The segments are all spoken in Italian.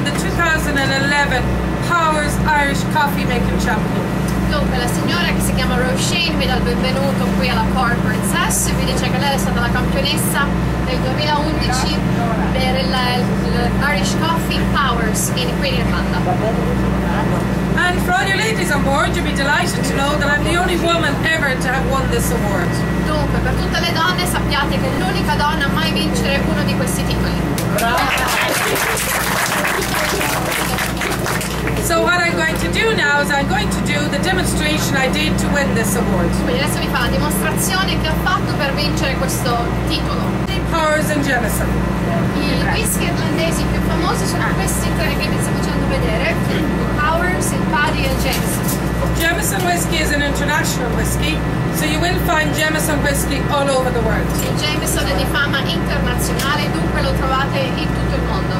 the 2011 Powers Irish Coffee Making Champion. Dunque, la signora che si chiama Roisin vi dà il benvenuto qui alla Core Princess e vi dice che lei è stata la campionessa del 2011 per l'Irish Coffee Powers qui in Irlanda. And for all your ladies on board, you'll be delighted to know that I'm the only woman ever to have won this award. Dunque, per tutte le donne sappiate che è l'unica donna a mai vincere uno di questi titoli. So what I'm going to do now is I'm going to do the demonstration I did to win this award. Quindi adesso vi fa la dimostrazione che ha fatto per vincere questo titolo. Powers and Jameson. I whisky irlandesi più famosi sono questi tre che vi sto facendo vedere: il Powers, il Paddy e il Jameson. Jameson whiskey is an international whiskey, so you will find Jameson whiskey all over the world. Il Jameson è di fama internazionale, dunque lo trovate in tutto il mondo.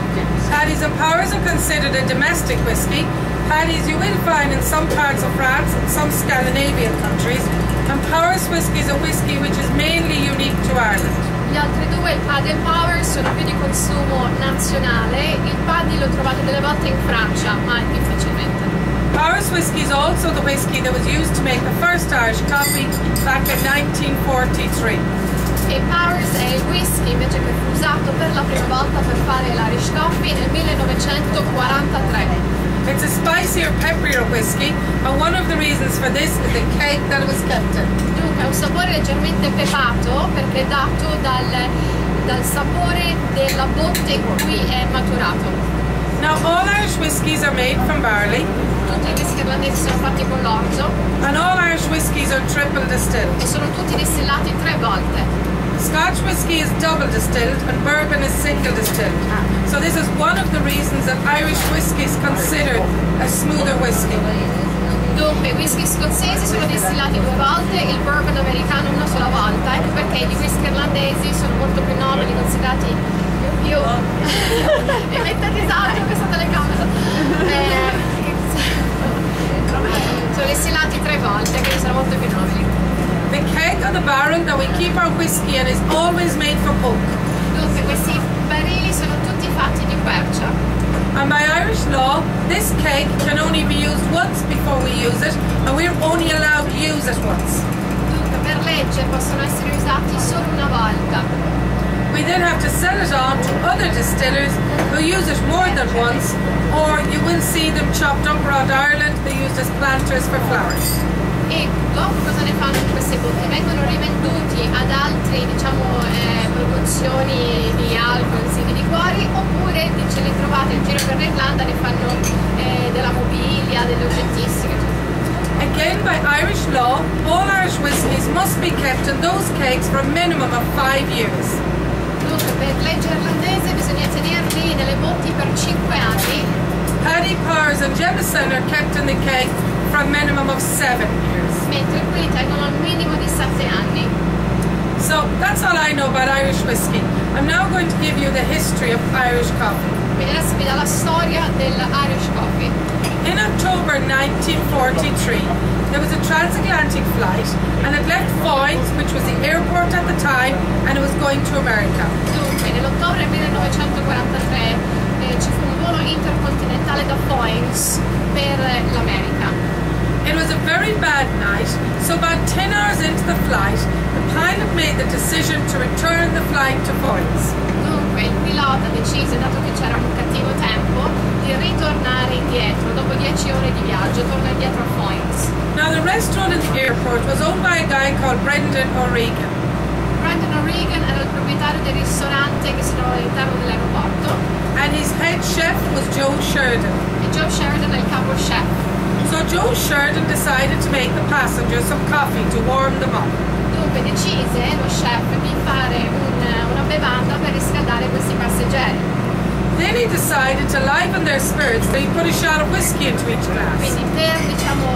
Paddies and Powers are considered a domestic whiskey. Paddies you will find in some parts of France and some Scandinavian countries, and Powers whiskey is a whiskey which is mainly unique to Ireland. Gli altri due, il Paddy e il Powers, sono più di consumo nazionale. Il Paddy lo trovate delle volte in Francia, ma difficilmente. Powers whiskey is also the whiskey that was used to make the first Irish coffee back in 1943. E Powers è il whisky invece che fu usato per la prima volta per fare l'Irish Coffee nel 1943. It's a spicier, pepperier whiskey, and one of the reasons for this is the keg that it was kept in. Dunque ha un sapore leggermente pepato perché è dato dal sapore della botte in cui è maturato. Now all Irish whiskies are made from barley. Tutti i whisky irlandesi sono fatti con l'orzo. And all Irish whiskies are triple distilled. E sono tutti distillati 3 volte. Scotch whiskey is double distilled and bourbon is single distilled. So this is one of the reasons that Irish whiskey is considered a smoother whiskey. Dunque i whisky scozzesi sono distillati 2 volte, il bourbon americano una sola volta, ecco perché i whisky irlandesi sono molto più nobili, considerati più e mettete esatto questa telecamera. Sono distillati 3 volte, quindi sono molto più nobili. The keg or the barrel that we keep our whiskey in is always made from oak. Dunque questi barili sono tutti fatti di quercia. And by Irish law, this keg can only be used once before we use it, and we're only allowed to use it once. Dunque per legge possono essere usati solo una volta. We then have to sell it on to other distillers who use it more than once, or you will see them chopped up around Ireland. They're used as planters for flowers. E dopo cosa ne fanno di queste botti? Vengono rivenduti ad altri, produzioni di alcol, di liquori, oppure ce li trovate in giro per l'Irlanda, ne fanno della mobilia, delle oggettistiche. Again, by Irish law, all Irish whiskies must be kept in those kegs for a minimum of 5 years. Dunque, per legge irlandese bisogna tenerli nelle botti per 5 anni. Paddy, Powers and Jameson are kept in the keg for a minimum of 7 years. Mentre qui tengono al minimo di 7 anni. So that's all I know about Irish whiskey. I'm now going to give you the history of Irish coffee. Quindi adesso vi dà la storia dell'Irish Coffee. In October 1943, there was a transatlantic flight and it left Foynes, which was the airport at the time, and it was going to America. Dunque, nell'ottobre 1943 ci fu un volo intercontinentale da Foynes per l'America. It was a very bad night, so about 10 hours into the flight, the pilot made the decision to return the flight to Foynes. Dunque il pilota decise, dato che c'era un cattivo tempo, di ritornare indietro. Dopo 10 ore di viaggio torna indietro a Foynes. Now the restaurant in the airport was owned by a guy called Brendan O'Regan. Brendan O'Regan era il proprietario del ristorante che si trovava all'interno dell'aeroporto. And his head chef was Joe Sheridan. E Joe Sheridan è il capo chef. So Joe Sheridan decided to make the passengers some coffee to warm them up. Dunque decise lo chef di fare una bevanda per riscaldare questi passeggeri. Then he decided to liven their spirits, so he put a shot of whiskey into each glass. Quindi per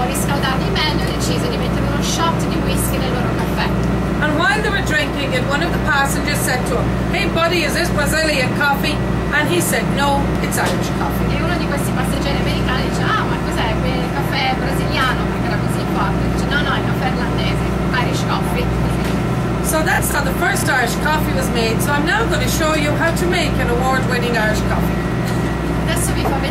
riscaldarli meglio decise di mettere uno shot di whisky nel loro caffè. And while they were drinking it, one of the passengers said to him, "Hey buddy, is this Brazilian coffee?" And he said, "No, it's Irish coffee." E uno di questi passeggeri americani dice: "Ah, ma cos'è? Il caffè brasiliano?" Perché era così forte. Dice: "No, no, è caffè irlandese, Irish coffee." So that's how the first Irish coffee was made. So I'm now going to show you how to make an award-winning Irish coffee. Adesso vi fa vedere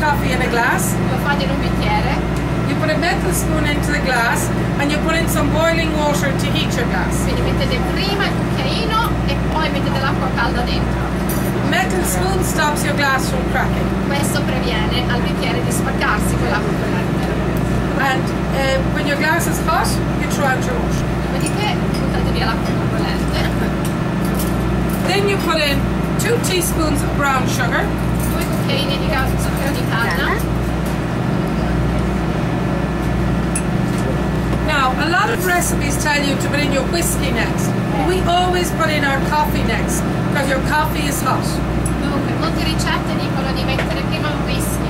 coffee in a glass. Lo fate in un bicchiere. You put a metal spoon into the glass and you put in some boiling water to heat your glass. Quindi mettete prima il cucchiaino e poi mettete l'acqua calda dentro. Metal spoon stops your glass from cracking. Questo previene al bicchiere di spaccarsi con l'acqua bollente. And when your glass is hot, you throw out your water. Dopodiché buttate via l'acqua bollente. Then you put in 2 teaspoons of brown sugar. 2 cucchiaini di zucchero di canna. Now, a lot of recipes tell you to put in your whiskey next. But we always put in our coffee next because your coffee is hot. Dunque, molte ricette dicono di mettere prima il whisky,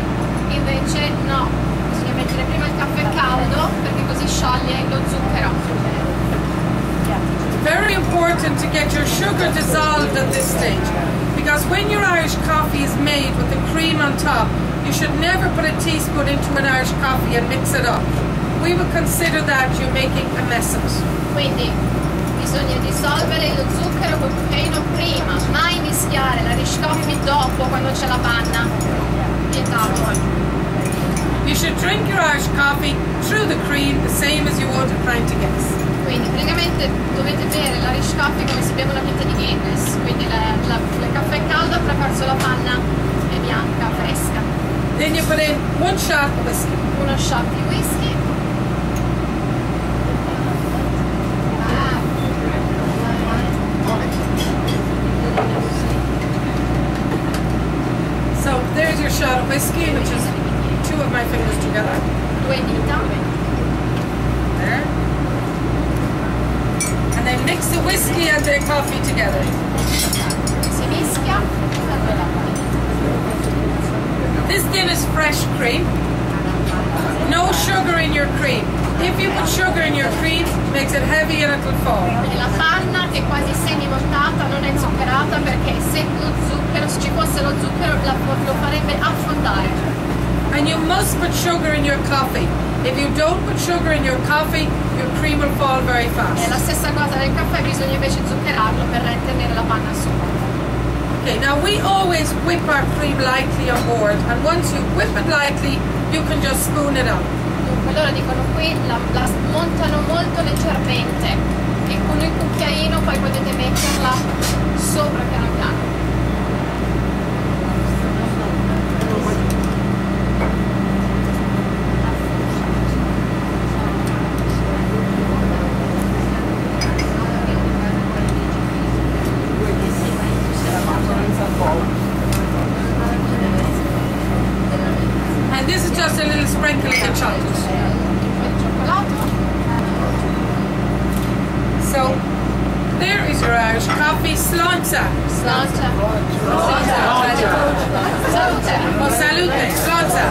invece no, bisogna mettere prima il caffè caldo perché così scioglie lo zucchero. Very important to get your sugar dissolved at this stage, because when your Irish coffee is made with the cream on top, you should never put a teaspoon into an Irish coffee and mix it up. We would consider that you're making a mess of it. Quindi bisogna dissolvere lo zucchero col cucchiaino prima, mai mischiare l'Irish coffee dopo quando c'è la panna. Vietato. You should drink your Irish coffee through the cream the same as you would a pint of Guinness. Quindi praticamente dovete bere l'Irish coffee come si beve una pinta di Guinness, quindi il caffè caldo attraverso la panna è bianca, fresca. Then you put in 1 shot of whiskey. Uno shot di whisky. So there's your shot of whiskey, which is 2 of my fingers together. 2 dita. There. And then mix the whiskey and the coffee together. Si mischia. This then is fresh cream. No sugar in your cream. If you put sugar in your cream, it makes it heavy and it will fall. E la panna che è quasi semi-montata non è zuccherata perché se ci fosse lo zucchero lo farebbe affondare. And you must put sugar in your coffee. If you don't put sugar in your coffee, your cream will fall very È fast. la stessa cosa del caffè, bisogna invece zuccherarlo per tenere la panna su. Okay, now we always whip our cream lightly on board, and once you whip it lightly, you can just spoon it up. Dunque loro dicono qui la montano molto leggermente e con il cucchiaino poi potete metterla sopra piano piano. And this is just a little sprinkling of chocolate. So, there is your Irish coffee. Slánta. Slánta. Salute. Salute. Slánta.